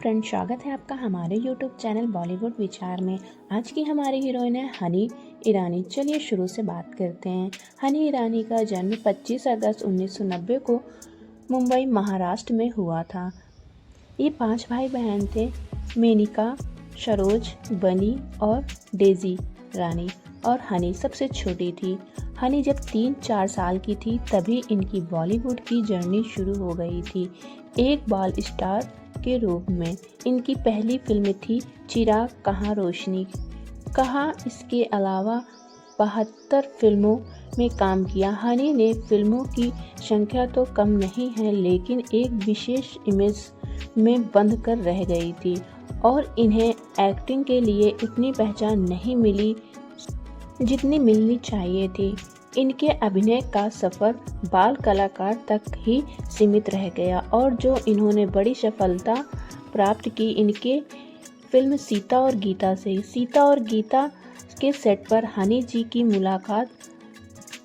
Friend, स्वागत है आपका हमारे यूट्यूब चैनल बॉलीवुड विचार में। आज की हमारी हीरोइन है हनी ईरानी। चलिए शुरू से बात करते हैं। हनी ईरानी का जन्म 25 अगस्त 1990 को मुंबई महाराष्ट्र में हुआ था। ये 5 भाई बहन थे, मेनिका, सरोज, बनी और डेजी रानी, और हनी सबसे छोटी थी। हनी जब 3-4 साल की थी तभी इनकी बॉलीवुड की जर्नी शुरू हो गई थी। एक बाल स्टार के रूप में इनकी पहली फिल्म थी चिराग कहाँ रोशनी कहाँ। इसके अलावा 72 फिल्मों में काम किया। हनी ने फिल्मों की संख्या तो कम नहीं है, लेकिन एक विशेष इमेज में बंध कर रह गई थी और इन्हें एक्टिंग के लिए उतनी पहचान नहीं मिली जितनी मिलनी चाहिए थी। इनके अभिनय का सफ़र बाल कलाकार तक ही सीमित रह गया और जो इन्होंने बड़ी सफलता प्राप्त की इनके फिल्म सीता और गीता से। सीता और गीता के सेट पर हनी जी की मुलाकात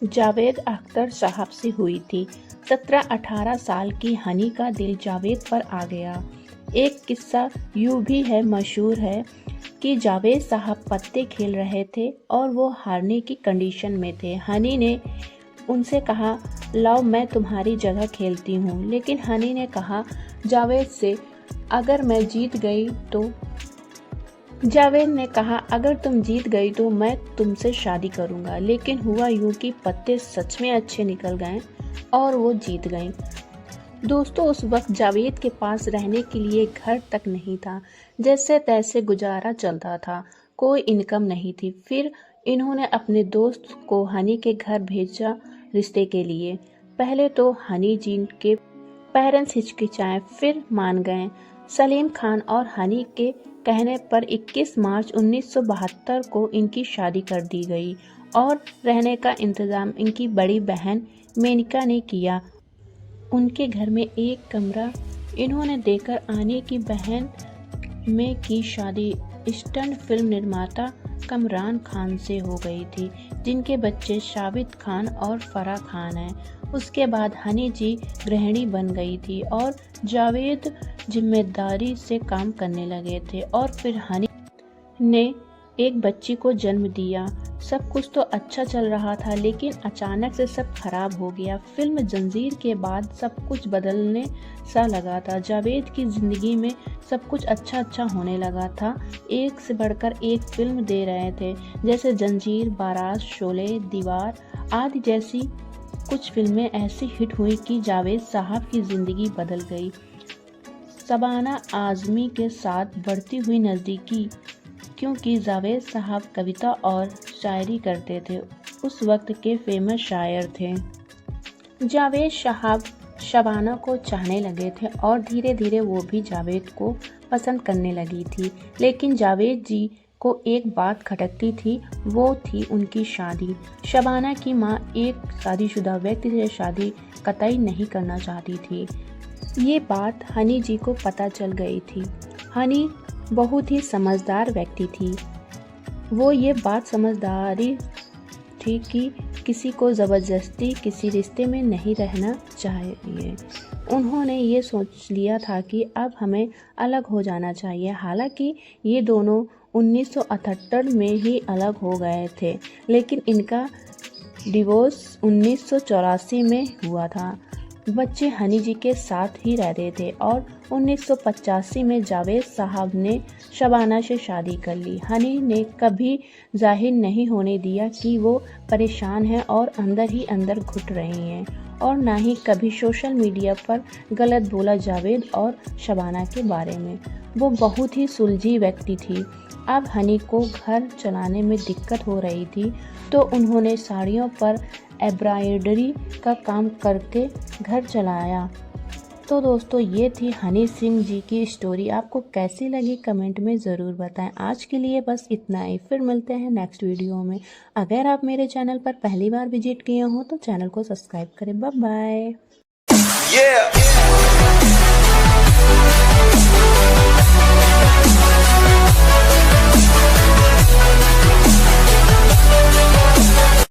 जावेद अख्तर साहब से हुई थी। 17-18 साल की हनी का दिल जावेद पर आ गया। एक किस्सा यूँ भी है, मशहूर है कि जावेद साहब पत्ते खेल रहे थे और वो हारने की कंडीशन में थे। हनी ने उनसे कहा, लाओ मैं तुम्हारी जगह खेलती हूँ। लेकिन हनी ने कहा जावेद से, अगर मैं जीत गई तो जावेद ने कहा, अगर तुम जीत गई तो मैं तुमसे शादी करूँगा। लेकिन हुआ यूँ कि पत्ते सच में अच्छे निकल गए और वो जीत गई। दोस्तों, उस वक्त जावेद के पास रहने के लिए घर तक नहीं था। जैसे तैसे गुजारा चलता था, कोई इनकम नहीं थी। फिर इन्होंने अपने दोस्त को हनी के घर भेजा रिश्ते के लिए। पहले तो हनी जी के पेरेंट्स हिचकिचाए, फिर मान गए। सलीम खान और हनी के कहने पर 21 मार्च 1972 को इनकी शादी कर दी गई और रहने का इंतज़ाम इनकी बड़ी बहन मेनिका ने किया। उनके घर में एक कमरा इन्होंने देकर आने की बहन में की शादी स्टंट फिल्म निर्माता कमरान खान से हो गई थी, जिनके बच्चे शाबित खान और फराह खान हैं। उसके बाद हनी जी गृहिणी बन गई थी और जावेद जिम्मेदारी से काम करने लगे थे और फिर हनी ने एक बच्ची को जन्म दिया। सब कुछ तो अच्छा चल रहा था, लेकिन अचानक से सब खराब हो गया। फिल्म जंजीर के बाद सब कुछ बदलने सा लगा था। जावेद की ज़िंदगी में सब कुछ अच्छा होने लगा था। एक से बढ़कर एक फिल्म दे रहे थे, जैसे जंजीर, बारात, शोले, दीवार आदि जैसी कुछ फिल्में ऐसी हिट हुई कि जावेद साहब की ज़िंदगी बदल गई। शबाना आज़मी के साथ बढ़ती हुई नज़दीकी, क्योंकि जावेद साहब कविता और शायरी करते थे। उस वक्त के फेमस शायर थे। जावेद साहब शबाना को चाहने लगे थे और धीरे धीरे वो भी जावेद को पसंद करने लगी थी। लेकिन जावेद जी को एक बात खटकती थी, वो थी उनकी शादी। शबाना की माँ एक शादीशुदा व्यक्ति से शादी कतई नहीं करना चाहती थी। ये बात हनी जी को पता चल गई थी। हनी बहुत ही समझदार व्यक्ति थी। वो ये बात समझदारी थी कि किसी को ज़बरदस्ती किसी रिश्ते में नहीं रहना चाहिए। उन्होंने ये सोच लिया था कि अब हमें अलग हो जाना चाहिए। हालांकि ये दोनों 1978 में ही अलग हो गए थे, लेकिन इनका डिवोर्स 1984 में हुआ था। बच्चे हनी जी के साथ ही रहते थे और 1985 में जावेद साहब ने शबाना से शादी कर ली। हनी ने कभी जाहिर नहीं होने दिया कि वो परेशान हैं और अंदर ही अंदर घुट रही हैं, और ना ही कभी सोशल मीडिया पर गलत बोला जावेद और शबाना के बारे में। वो बहुत ही सुलझी व्यक्ति थी। अब हनी को घर चलाने में दिक्कत हो रही थी, तो उन्होंने साड़ियों पर एम्ब्रॉयडरी का काम करके घर चलाया। तो दोस्तों, ये थी हनी सिंह जी की स्टोरी। आपको कैसी लगी कमेंट में ज़रूर बताएं। आज के लिए बस इतना ही, फिर मिलते हैं नेक्स्ट वीडियो में। अगर आप मेरे चैनल पर पहली बार विजिट किए हो तो चैनल को सब्सक्राइब करें। Bye bye.